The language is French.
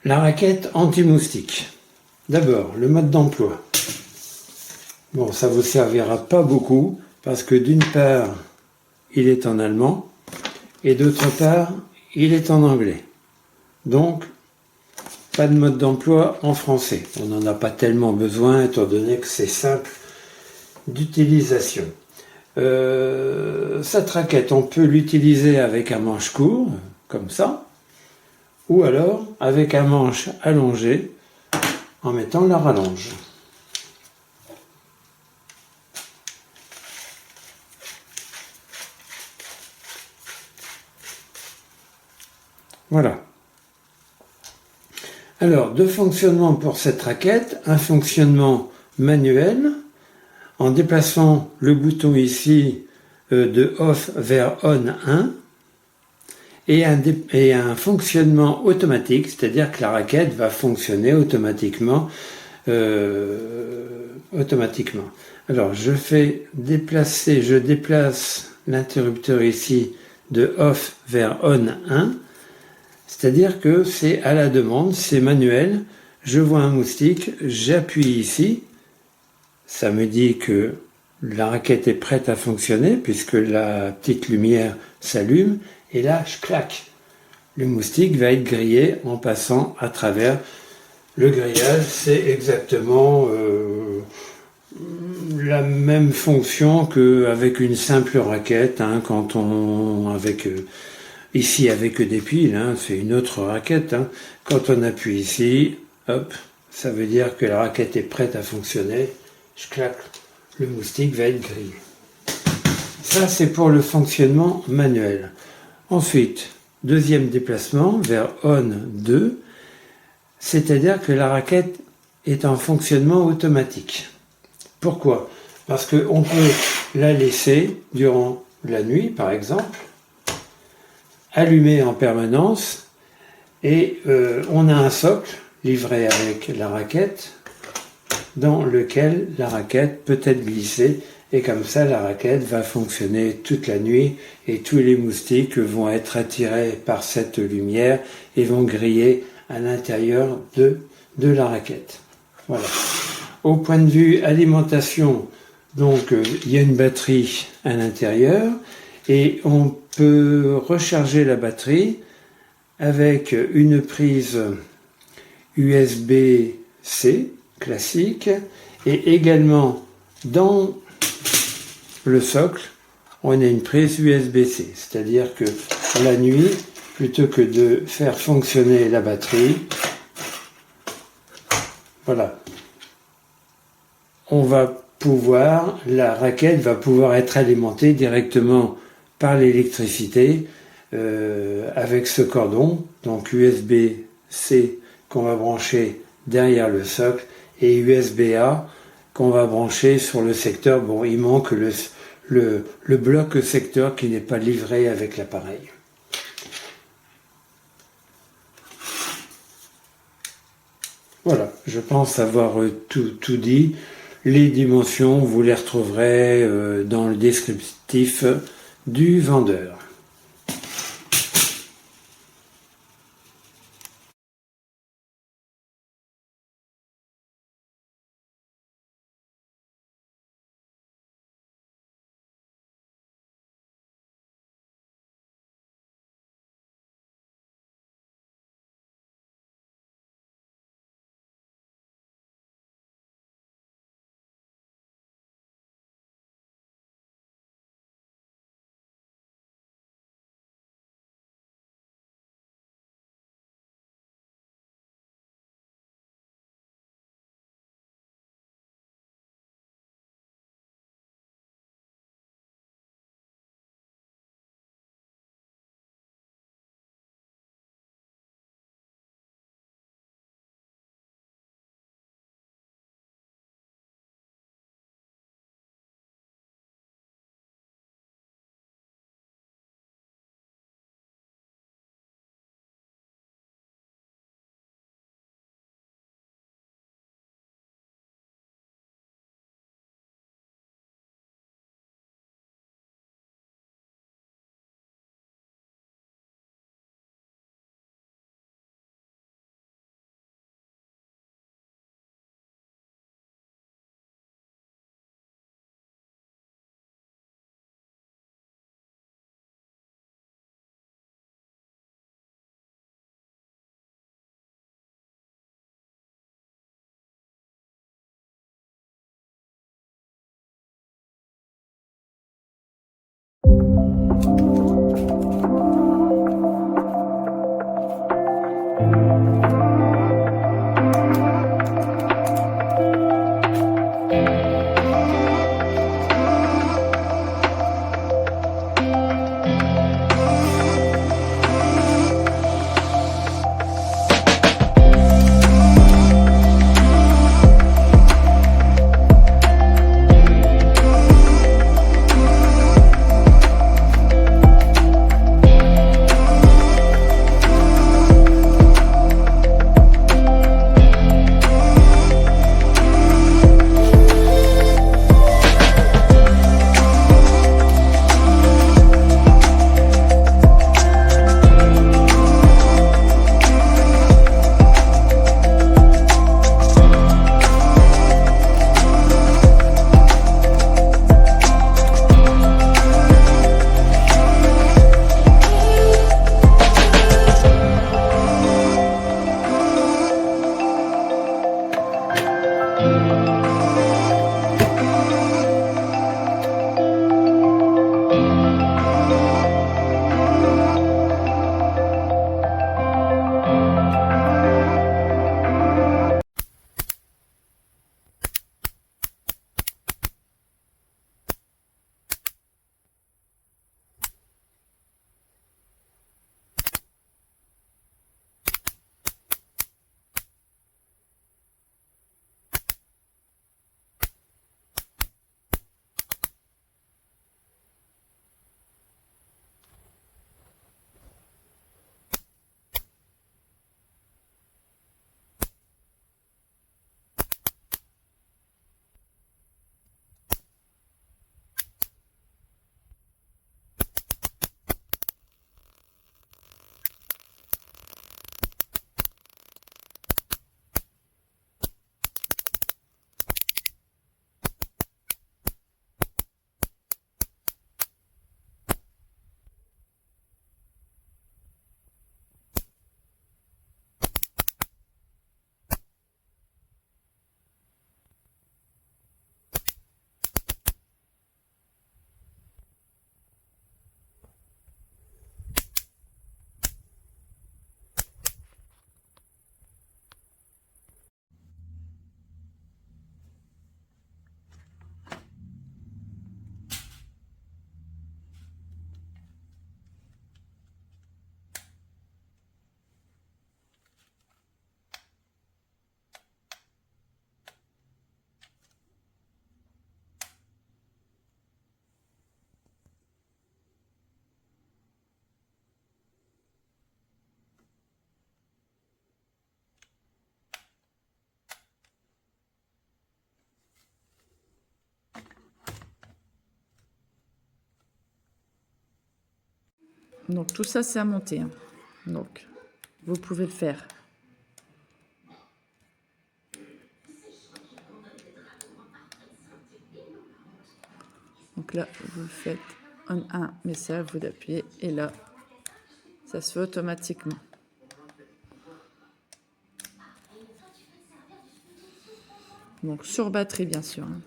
La raquette anti-moustique. D'abord, le mode d'emploi. Bon, ça ne vous servira pas beaucoup parce que d'une part, il est en allemand et d'autre part, il est en anglais. Donc, pas de mode d'emploi en français. On n'en a pas tellement besoin étant donné que c'est simple d'utilisation. Cette raquette, on peut l'utiliser avec un manche court, comme ça, ou alors avec un manche allongé en mettant la rallonge. Voilà. Alors, deux fonctionnements pour cette raquette. Un fonctionnement manuel, en déplaçant le bouton ici de off vers on 1, et un fonctionnement automatique, c'est-à-dire que la raquette va fonctionner automatiquement. Alors, je déplace l'interrupteur ici de off vers on 1, c'est-à-dire que c'est à la demande, c'est manuel. Je vois un moustique, j'appuie ici, ça me dit que la raquette est prête à fonctionner puisque la petite lumière s'allume, et là je claque. Le moustique va être grillé en passant à travers le grillage. C'est exactement la même fonction qu'avec une simple raquette, hein, quand on ici avec des piles, hein, c'est une autre raquette. Hein. Quand on appuie ici, hop, ça veut dire que la raquette est prête à fonctionner. Je claque, le moustique va être grillé. Ça, c'est pour le fonctionnement manuel. Ensuite, deuxième déplacement vers on 2, c'est-à-dire que la raquette est en fonctionnement automatique. Pourquoi ? Parce qu'on peut la laisser durant la nuit, par exemple, allumée en permanence, et on a un socle livré avec la raquette dans lequel la raquette peut être glissée, et comme ça la raquette va fonctionner toute la nuit et tous les moustiques vont être attirés par cette lumière et vont griller à l'intérieur de la raquette. Voilà. Au point de vue alimentation, donc il y a une batterie à l'intérieur et on peut recharger la batterie avec une prise USB-C classique, et également dans le socle on a une prise USB-C, c'est-à-dire que la nuit, plutôt que de faire fonctionner la batterie, voilà, la raquette va pouvoir être alimentée directement par l'électricité avec ce cordon, donc USB-C qu'on va brancher derrière le socle et USB-A qu'on va brancher sur le secteur. Bon, il manque le bloc secteur qui n'est pas livré avec l'appareil. Voilà, je pense avoir tout dit. Les dimensions, vous les retrouverez dans le descriptif du vendeur. Donc tout ça, c'est à monter, hein. Donc, vous pouvez le faire. Donc là, vous faites un mais c'est à vous d'appuyer. Et là, ça se fait automatiquement. Donc sur batterie, bien sûr, hein.